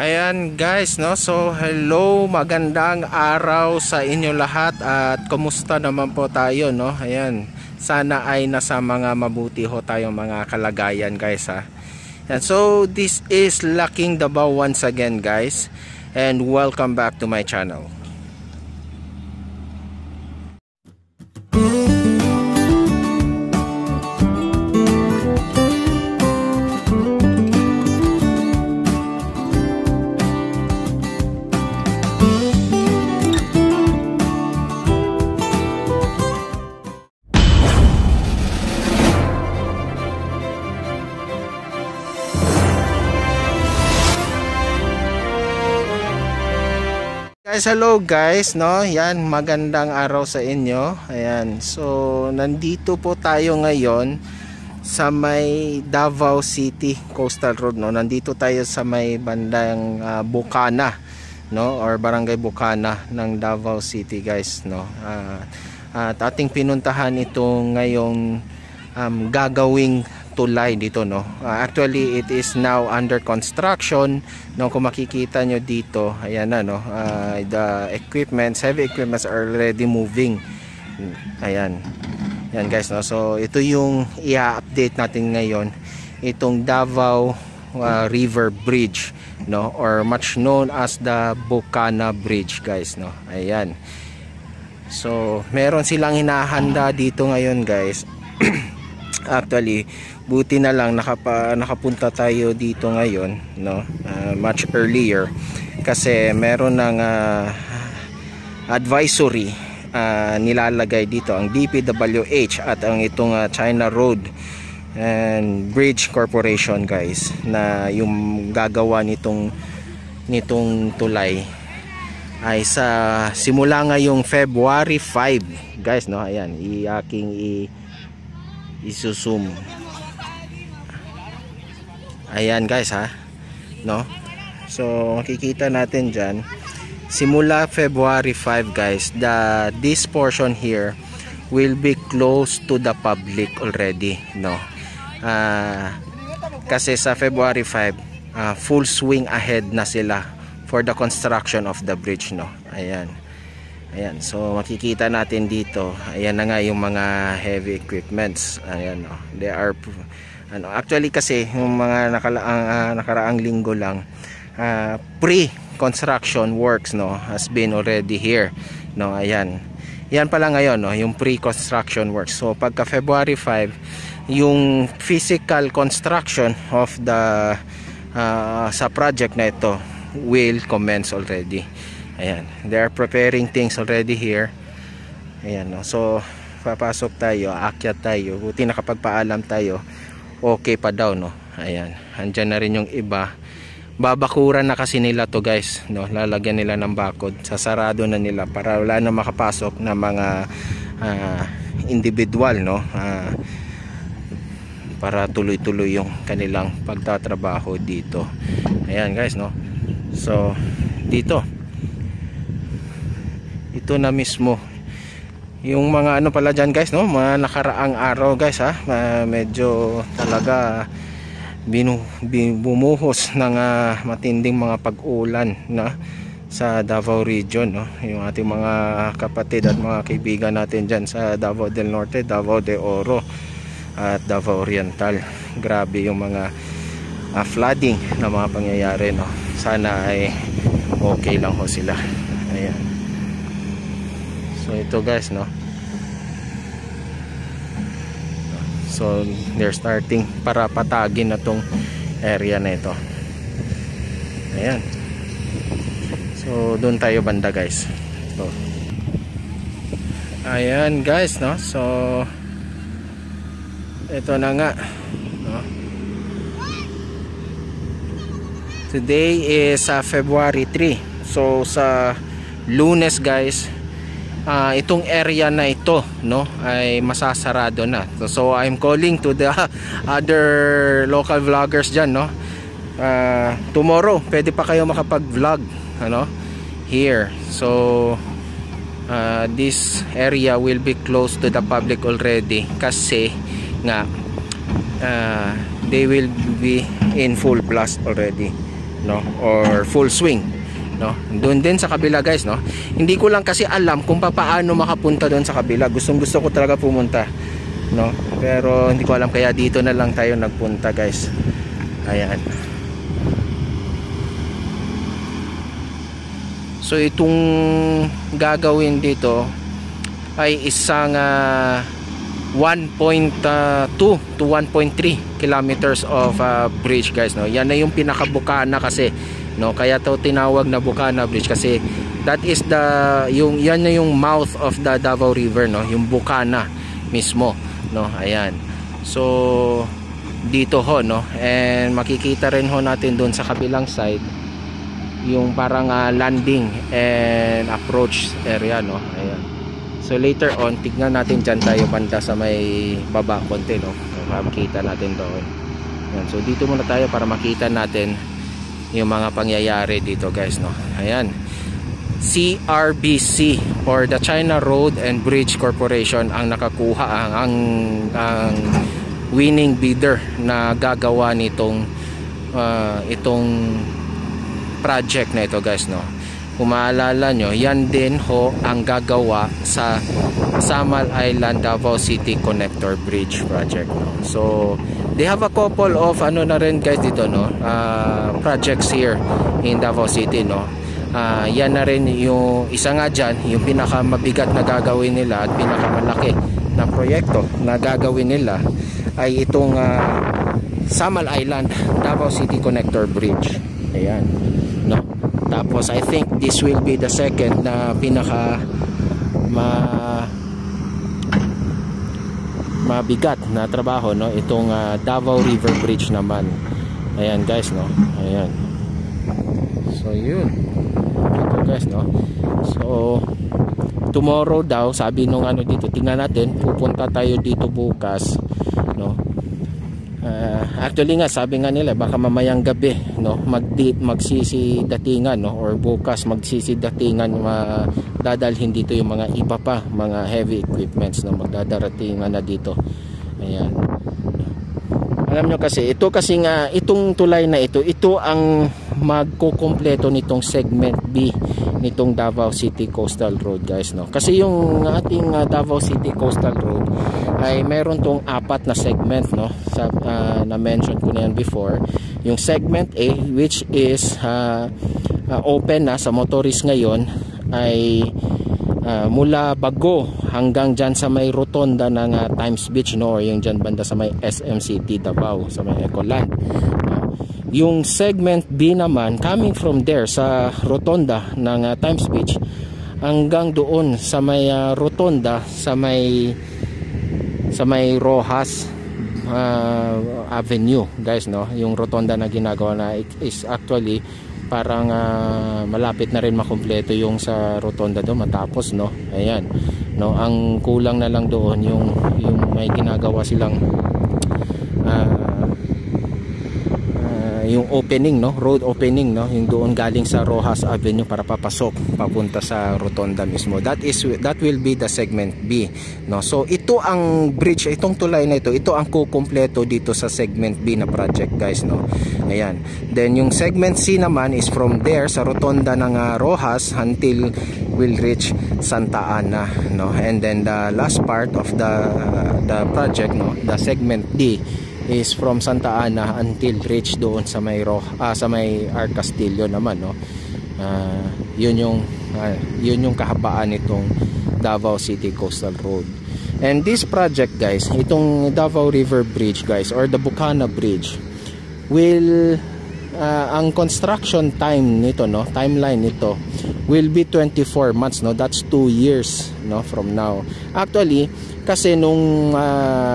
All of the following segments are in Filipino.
Ayan guys, no? So hello, magandang araw sa inyo lahat at kumusta naman po tayo, no? Ayan, sana ay nasa mga mabuti ho tayong mga kalagayan guys, ha. And so this is Laking Davao once again guys, and welcome back to my channel. Guys, hello guys, no? Yan, magandang araw sa inyo. Ayan. So, nandito po tayo ngayon sa may Davao City Coastal Road, no? Nandito tayo sa may bandang Bukana, no? Or Barangay Bukana ng Davao City, guys, no? At ating pinuntahan ito ngayong gagawing tulay dito, no? Actually it is now under construction, no? Kung makikita nyo dito, ayan na, no? The equipments, heavy equipments are already moving. Ayan, yan guys, no? So ito yung i-update natin ngayon, itong Davao River Bridge, no? Or much known as the Bukana Bridge, guys, no? Ayan. So meron silang hinahanda dito ngayon, guys. Actually, buti na lang nakapunta tayo dito ngayon, no? Much earlier, kasi meron ng advisory nilalagay dito ang DPWH at ang itong China Road and Bridge Corporation, guys, na yung gagawa nitong tulay ay sa simula ngayong February 5, guys, no? Ayan, isusum. Ayan guys, ha, no? So makikita natin dyan, simula February 5, guys, this portion here will be closed to the public already, no? Kasi sa February 5 full swing ahead na sila for the construction of the bridge, no? Ayan. Ayan, so makikita natin dito, ayan na nga yung mga heavy equipments. Ayan, no? They are actually, kasi yung mga nakaraang linggo lang, pre-construction works, no, has been already here, no? Ayan. Yan pala ngayon, no, yung pre-construction works. So pagka February 5, yung physical construction of the sa project na ito will commence already. Ayan, they are preparing things already here. Ayan, no? So papasok tayo, aakyat tayo. Buti nakapagpaalam tayo, okay pa daw, no? Ayan, andyan na rin yung iba. Babakuran na kasi nila to, guys, no? Lalagyan nila ng bakod, sasarado na nila para wala na makapasok na mga individual, no? Para tuloy-tuloy yung kanilang pagtatrabaho dito. Ayan guys, no? So dito, ito na mismo yung mga ano pala dyan, guys, no? Mga nakaraang araw, guys, ha? Medyo talaga bumuhos ng matinding mga pag-ulan na sa Davao region, no? Yung ating mga kapatid at mga kaibigan natin dyan sa Davao del Norte, Davao de Oro at Davao Oriental. Grabe yung mga flooding na mga pangyayari, no? Sana ay okay lang ho sila. Ayan. So ito, guys, no? So they're starting para patagin na tong area na ito. Ayan. So doon tayo banda, guys. So, ayan guys, no? So ito na nga, no? Today is February 3. So sa Lunes, guys, itong area na ito, no, ay masasarado na. So I'm calling to the other local vloggers dyan, no? Tomorrow pwede pa kayo makapag-vlog, ano, here. So this area will be closed to the public already kasi nga they will be in full blast already. no, or full swing, no. Doon din sa kabila guys, no. Hindi ko lang kasi alam kung paano makapunta doon sa kabila. Gusto ko talaga pumunta, no, pero hindi ko alam, kaya dito na lang tayo nagpunta guys. Ayan. So itong gagawin dito ay isang 1.2 to 1.3 kilometers of bridge guys, no. Yan na yung pinakabukana kasi, no, kaya to tinawag na Bukana Bridge kasi that is the yan na yung mouth of the Davao River, no, yung Bukana mismo, no. Ayan. So dito ho, no, and makikita rin ho natin doon sa kabilang side yung parang landing and approach area, no. Ayan. So later on, tignan natin dyan tayo banda sa may baba konti, no. Makikita natin doon. Ayan. So dito muna tayo para makita natin yung mga pangyayari dito guys, no. Ayan. CRBC or the China Road and Bridge Corporation ang nakakuha ang winning bidder na gagawa nitong itong project na ito guys, no. Kung maalala nyo, yan din ho ang gagawa sa Samal Island Davao City Connector Bridge project, no. So they have a couple of ano na rin guys dito, no, projects here in Davao City, no. Yan na rin yung isa nga dyan, yung pinakamabigat na gagawin nila at pinakamalaki na proyekto na gagawin nila ay itong Samal Island Davao City Connector Bridge. Ayan, no. Tapos I think this will be the second na pinaka mabigat na trabaho, no, itong Davao River Bridge naman. Ayan guys, no. Ayan. So yun. Ito guys, no. So tomorrow daw, sabi nung ano dito, tingnan natin, pupunta tayo dito bukas, no. Actually nga sabi nga nila baka mamayang gabi, no, magsisidatingan, no, or bukas magsisidatingan, dadalhin dito yung mga iba pa mga heavy equipments, no, magdadaratingan na dito. Ayan. Alam nyo kasi ito kasi nga itong tulay na ito ang magkukumpleto nitong segment B nitong Davao City Coastal Road guys, no. Kasi yung ating Davao City Coastal Road ay meron tong 4 na segment, no. Na mention ko na yan before. Yung segment A, which is open na sa motorist ngayon, ay mula Bago hanggang dyan sa may rotonda ng Times Beach, no, or yung dyan banda sa may SM City Davao sa may Ecoland. Yung segment B naman, coming from there sa rotonda ng Times Beach hanggang doon sa may rotonda sa may Rojas Avenue guys, no. Yung rotonda na ginagawa na is actually parang malapit na rin makumpleto yung sa rotonda doon matapos, no. Ayan, no. Ang kulang na lang doon yung may ginagawa silang yung opening, no, road opening, no, yung doon galing sa Rojas Avenue para papasok papunta sa rotonda mismo. That will be the segment B, no. So ito ang bridge, itong tulay na ito ang kukumpleto dito sa segment B na project guys, no. Ayan. Then yung segment C naman is from there sa rotonda ng Rojas until will reach Santa Ana, no. And then the last part of the project, no, the segment D is from Santa Ana until reach doon sa may Arc Castillo naman, no. Yun yung kahabaan nitong Davao City Coastal Road. And this project guys, itong Davao River Bridge guys, or the Bukana Bridge, will ang construction time nito, no, timeline nito will be 24 months, no. That's 2 years, no, from now. Actually kasi nung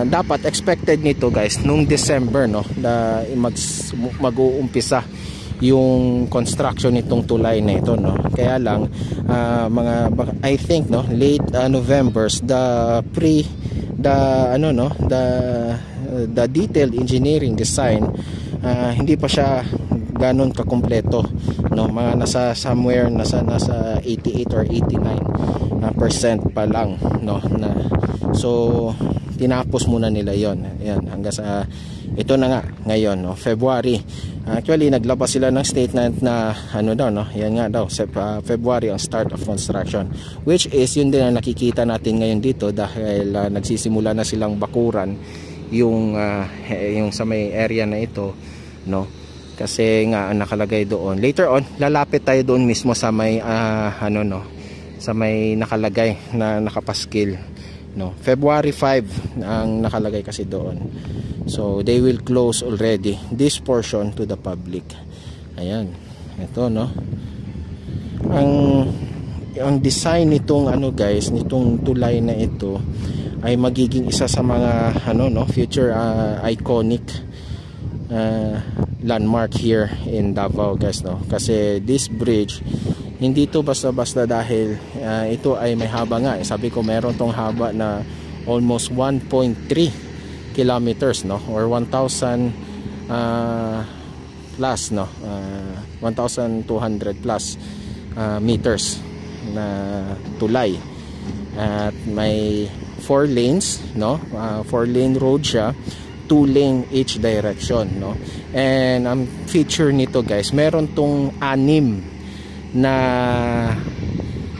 dapat expected nito guys nung December, no, mag-uumpisa yung construction nitong tulay na ito, no. Kaya lang I think, no, late November's the detailed engineering design hindi pa siya ganon kakumpleto, no. Mga nasa 88 or 89% pa lang, no, na. So tinapos muna nila yon. Ayan, hanggang sa ito na nga ngayon, no, February. Actually, naglabas sila ng statement na ano daw, no? Yan nga daw, February ang start of construction. Which is yun din ang nakikita natin ngayon dito dahil nagsisimula na silang bakuran yung sa may area na ito, no? Kasi nga nakalagay doon. Later on, lalapit tayo doon mismo sa may sa may nakalagay na nakapaskil, no? February 5 ang nakalagay kasi doon. So they will close already this portion to the public. Ayan, ito, no? Ang design nitong guys, nitong tulay na ito ay magiging isa sa mga future iconic landmark here in Davao, guys, no? Kasi this bridge hindi to basta-basta dahil ito ay may haba nga. Sabi ko meron tong haba na almost 1.3 kilometers, no, or 1,000 plus, no, 1,200 plus meters na tulay, at may 4 lanes, no, 4-lane road siya, 2 lane each direction, no. And ang feature nito, guys, meron tong 6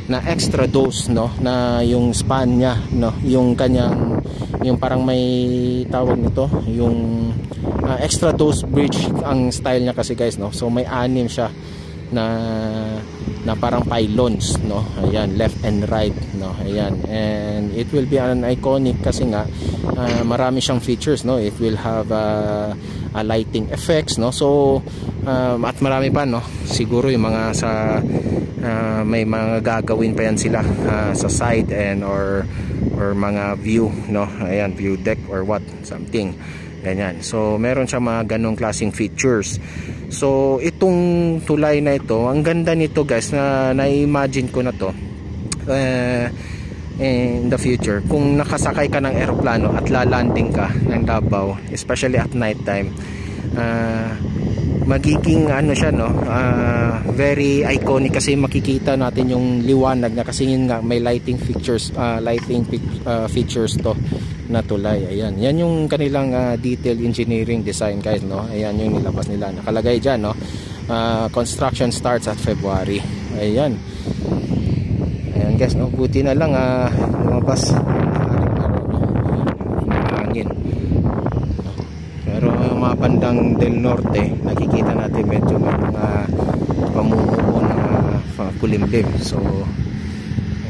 na extra dose, no, na yung span niya, no, yung kanyang, yung parang may tawag nito, yung extra dose bridge ang style niya kasi, guys, no. So may 6 siya na parang pylons, no. Ayan, left and right, no. Ayan, and it will be an iconic kasi nga marami siyang features, no. It will have a lighting effects, no. So at marami pa, no, siguro yung mga sa may mga gagawin pa yan sila sa side and or mga view, no. Ayan, view deck or what, something ganyan. So meron siya mga ganong klaseng features. So itong tulay na ito, ang ganda nito, guys, na na-imagine ko na to in the future, kung nakasakay ka ng eroplano at lalanding ka ng Davao, especially at night time, magiging siya, no, very iconic kasi makikita natin yung liwanag na, kasi yun nga may lighting features, features to na tulay. Ayan, yan yung kanilang detail engineering design, guys, no. Ayan yung nilabas nila, nakalagay dyan, no, construction starts at February. Ayan, guys, no, buti na lang lumabas hangin. Pero yung mga bandang Del Norte, nakikita natin medyo may mga pamumuo na kulimlim. So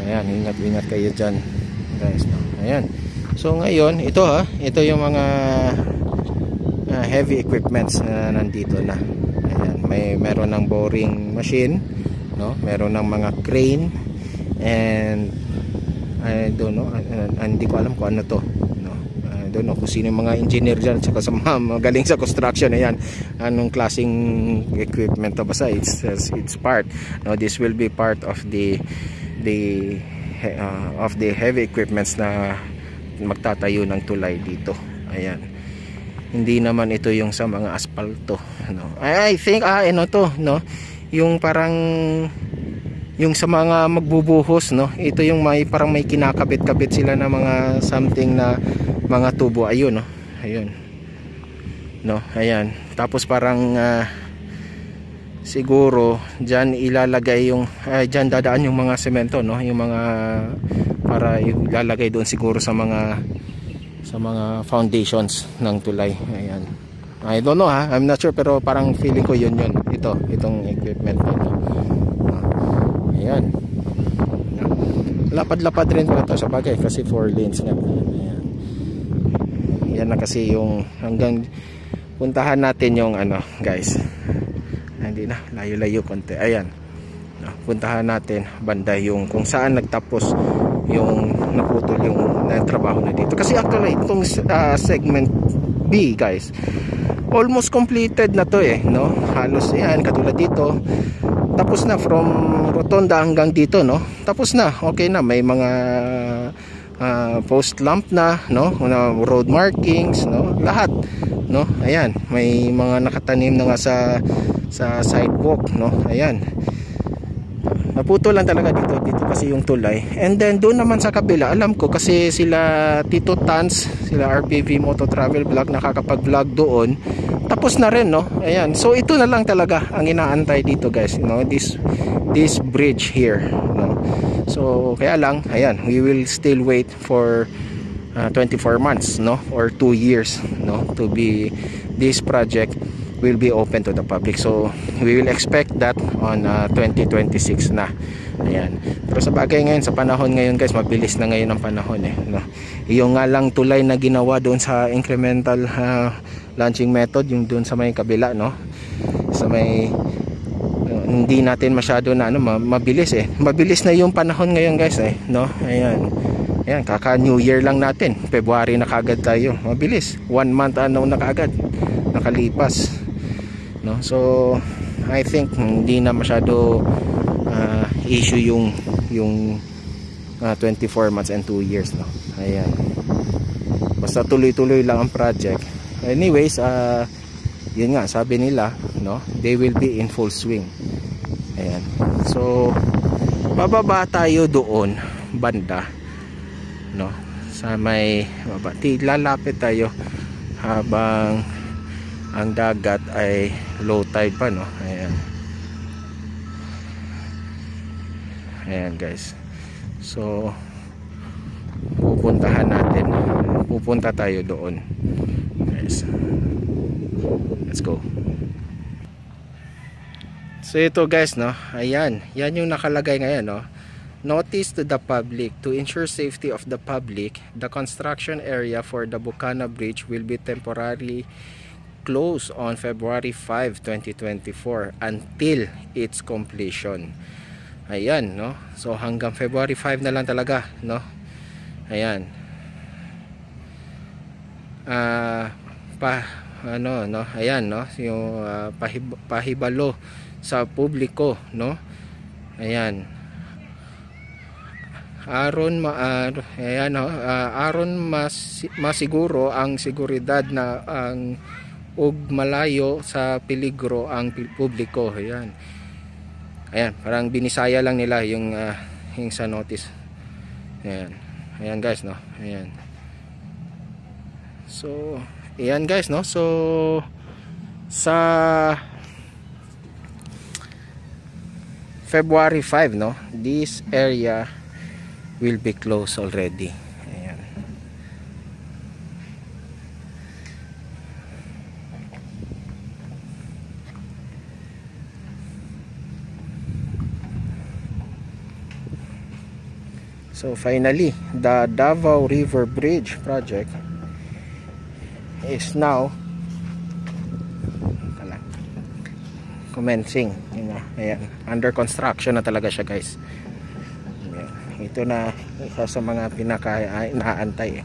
ayan, ingat kayo dyan, guys, no? Ayan, so ngayon ito yung mga heavy equipments na nandito na. Ayan, meron ng boring machine, no, meron ng mga crane, and I don't know, hindi ko alam kung ano to, no. I don't know kung sino yung mga engineer dyan, saka sa mga magaling sa construction. Ayan, anong klaseng equipment to, basta it's part, no, this will be part of the heavy equipments na magtatayo ng tulay dito. Ayan, hindi naman ito yung sa mga asfalto, no. I think to, no, yung parang yung sa mga magbubuhos, no, ito yung parang may kinakabit-kabit sila na mga something na mga tubo. Ayun, no, ayun, no, ayan, tapos parang siguro dyan ilalagay yung dyan dadaan yung mga semento, no, yung mga para ilalagay doon siguro sa mga foundations ng tulay. Ayan, I don't know, I'm not sure, pero parang feeling ko yun itong equipment nito. Ayan, lapad-lapad rin pa ito sa bagay kasi 4 lanes nga. Ayan, yan na kasi yung hanggang puntahan natin yung guys, hindi na, layo-layo konti. Ayan, puntahan natin banda yung kung saan nagtapos yung naputol yung trabaho na dito. Kasi actually itong segment B, guys, almost completed na to, no, halos. Yan, katulad dito, tapos na from rotonda hanggang dito, no, tapos na, okay na, may mga post lamp na, no, road markings, no, lahat, no. Ayan, may mga nakatanim na nga sa sidewalk, no. Ayan, Naputo lang talaga dito kasi yung tulay. And then doon naman sa kabila, alam ko kasi sila Tito Tans, sila RPV Moto Travel Vlog nakakapag-vlog doon. Tapos na rin, no? Ayan. So ito na lang talaga ang inaantay dito, guys, you know, this bridge here, no? So kaya lang, ayan, we will still wait for 24 months, no, or 2 years, no, to be this project will be open to the public. So we will expect that on 2026 na. Ayan. Pero sa bagay ngayon, sa panahon ngayon, guys, mabilis na ngayon ang panahon, no? Yung nga lang tulay na ginawa doon sa incremental launching method, yung doon sa may kabila, no, sa may hindi natin masyado na mabilis mabilis na yung panahon ngayon, guys, no. Ayan. Ayan, kaka New Year lang natin, February na kagad tayo, mabilis, 1 month na kagad nakalipas, no. So I think hindi na masyado issue yung 24 months and 2 years, no. Ayan, basta tuloy-tuloy lang ang project. Anyways, yun nga, sabi nila, no, they will be in full swing. Ayan. So bababa tayo doon banda, no, sa may lalapit tayo habang ang dagat ay low tide pa, no. Ayan. Ayan, guys. So pupunta tayo doon, guys. Let's go. So ito, guys, no, ayan, yan yung nakalagay ngayon, no. Notice to the public: to ensure safety of the public, the construction area for the Bukana Bridge will be temporarily closed on February 5, 2024 until its completion. Ayan, no. So hanggang February 5 na lang talaga, no. Ayan. Ayan, no, yung pahibalo sa publiko, no. Ayan. Aron masiguro ang seguridad na ang ug malayo sa peligro ang publiko. Ayan. Ayan, parang binisaya lang nila yung sa notice. Ayan. Ayan, guys, no. Ayan. So, ayan, guys, no. So sa February 5, no, this area will be closed already. Ayan. So finally, the Davao River Bridge project is now commencing. Ayan, under construction na talaga siya, guys. Ayan. Ito na isa sa mga inaantay.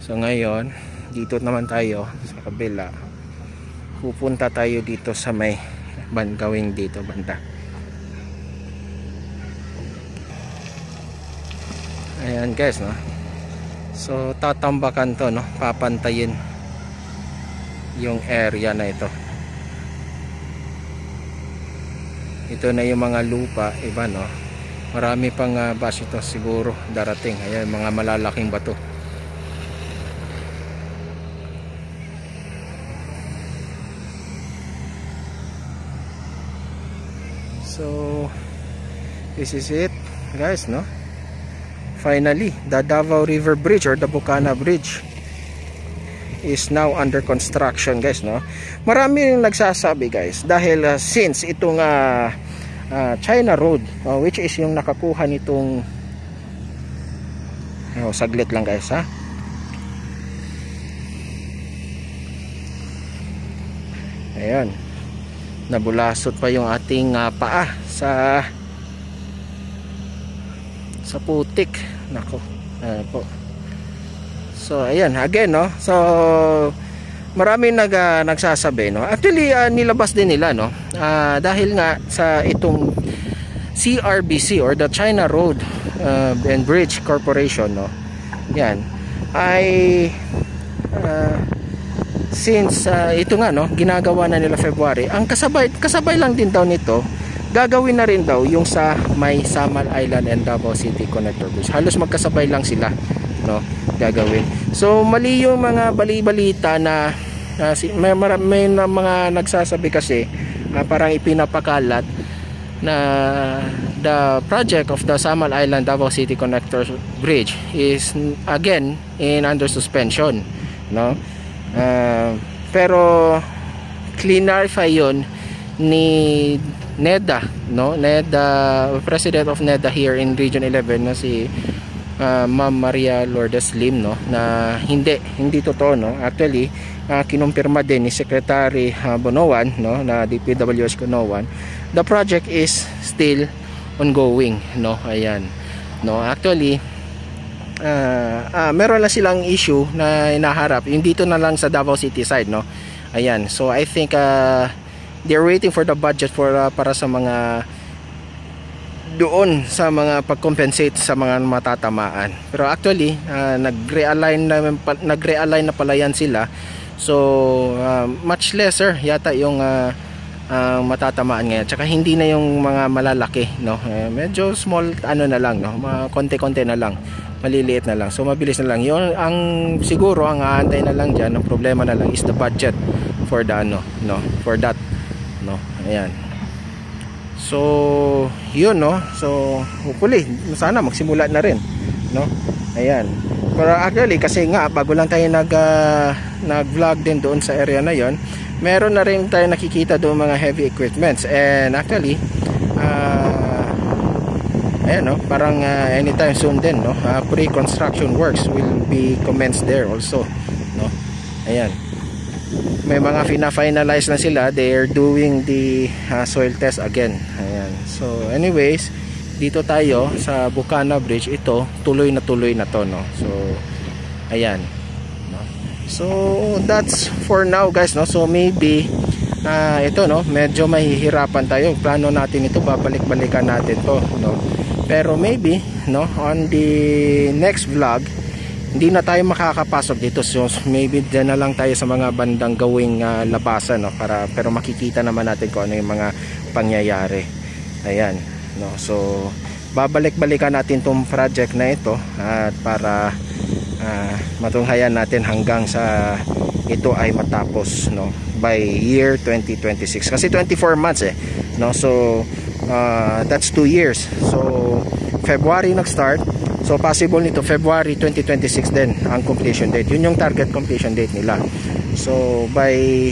So ngayon, dito naman tayo sa kabila. Pupunta tayo dito sa may gawing dito banda. Ayan, guys, no. So tatambakan to, no, papantayin yung area na ito. Ito na yung mga lupa, iba, no. Marami pang bus ito siguro darating. Ayan, mga malalaking bato. So this is it, guys, no. Finally, the Davao River Bridge or the Bukana Bridge is now under construction, guys, no. Marami ring nagsasabi, guys, dahil since itong China Road, which is yung nakakuha nitong saglit lang, guys, ha. Ayan, nabulasot pa yung ating paa sa putik, nako. Ayan po. So ayan, again, no. So marami nagsasabi, no. Actually nilabas din nila, no. Dahil nga sa itong CRBC or the China Road and Bridge Corporation, no. Yan ay since ito nga no, ginagawa na nila February, ang kasabay lang din daw nito, gagawin na rin daw yung sa may Samal Island and Davao City Connector Bridge. Halos magkasabay lang sila, no, gagawin. So mali yung mga bali-balita na may mga nagsasabi kasi parang ipinapakalat na the project of the Samal Island Davao City Connector Bridge is again in under suspension, no. Pero clarify yun ni NEDA, no, NEDA, President of NEDA here in Region 11 na si Ma'am Maria Lourdes Lim, no, na hindi totoo, no. Actually kinumpirma din ni Secretary Bonoan, no, na DPWH Bonoan, the project is still ongoing, no. Ayan, no, actually meron lang silang issue na inaharap yung dito na lang sa Davao City side, no. Ayan, so I think they're waiting for the budget for para sa mga doon sa mga pag-compensate sa mga matatamaan. Pero actually nag-realign na pala yan sila. So much lesser yata yung matatamaan ngayon. Tsaka hindi na yung mga malalaki, no. Medyo small ano na lang, no. Konti-konti na lang. Maliliit na lang. So mabilis na lang. Yung ang siguro ang aantay na lang diyan, ang problema na lang is the budget for the for that, no. Ayan. So yun, no. So hopefully sana magsimula na rin, no. Ayan. Pero actually kasi nga bago lang tayo nag-vlog din doon sa area na yon, meron na rin tayo nakikita doon mga heavy equipments, and actually ayan, no, parang anytime soon din, no, pre-construction works will be commenced there also, no. Ayan, may mga finalize na sila. They are doing the soil test again. Ayan. So anyways, dito tayo sa Bucana Bridge. Ito tuloy na to, no. So ayan, no. So that's for now, guys, no. So maybe ito, no, medyo mahihirapan tayo. Plano natin ito, babalik-balikan natin to, no. Pero maybe, no, on the next vlog hindi na tayo makakapasok dito. So maybe dyan na lang tayo sa mga bandang gawing labasan, no, pero makikita naman natin kung ano yung mga pangyayari. Ayan, no. So babalik-balikan natin tong project na ito at para matunghayan natin hanggang sa ito ay matapos, no, by year 2026. Kasi 24 months no. So that's 2 years. So February nag-start. So possible nito February 2026 din ang completion date. Yun yung target completion date nila. So by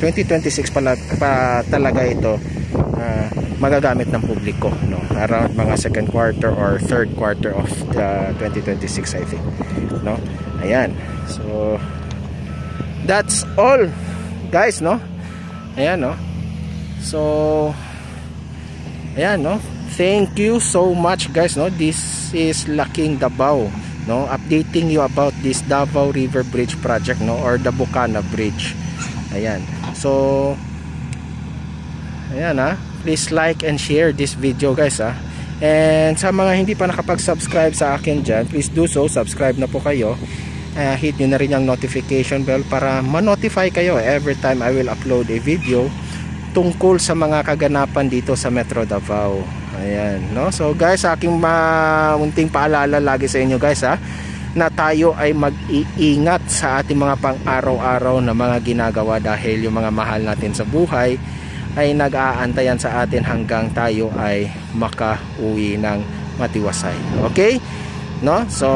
2026 pa talaga ito magagamit ng publiko, no, around mga second quarter or third quarter of the 2026, I think, no. Ayan. So that's all, guys, no. Ayan, no. So ayan, no. Thank you so much, guys, no. This is Laking Davao, no, updating you about this Davao River Bridge project, no, or the Bucana Bridge. Ayan. So ayan, please like and share this video, guys, and sa mga hindi pa nakapag-subscribe sa akin dyan, please do so. Subscribe na po kayo. Hit nyo na rin yung notification bell para ma-notify kayo every time I will upload a video tungkol sa mga kaganapan dito sa Metro Davao. Ayan, no. So guys, aking munting paalala lagi sa inyo, guys, na tayo ay mag-iingat sa ating mga pang-araw-araw na mga ginagawa, dahil yung mga mahal natin sa buhay ay nag-aantayan sa atin hanggang tayo ay makauwi ng matiwasay. Okay, no. So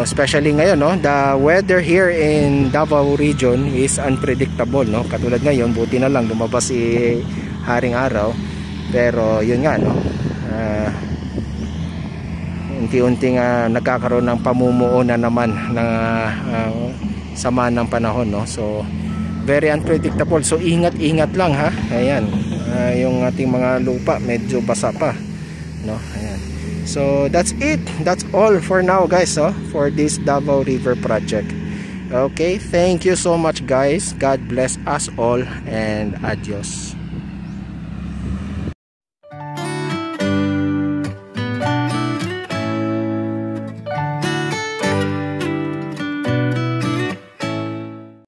especially ngayon, no, the weather here in Davao region is unpredictable, no. Katulad ngayon, buti na lang lumabas si Haring Araw, pero yun nga, no, unti-unting nagkakaroon ng pamumuo na naman ng sama ng panahon, no. So very unpredictable. So ingat-ingat lang, Ayan, yung ating mga lupa medyo basa pa, no. Ayan. So that's it. That's all for now, guys, for this Davao River project. Okay, thank you so much, guys. God bless us all and adios.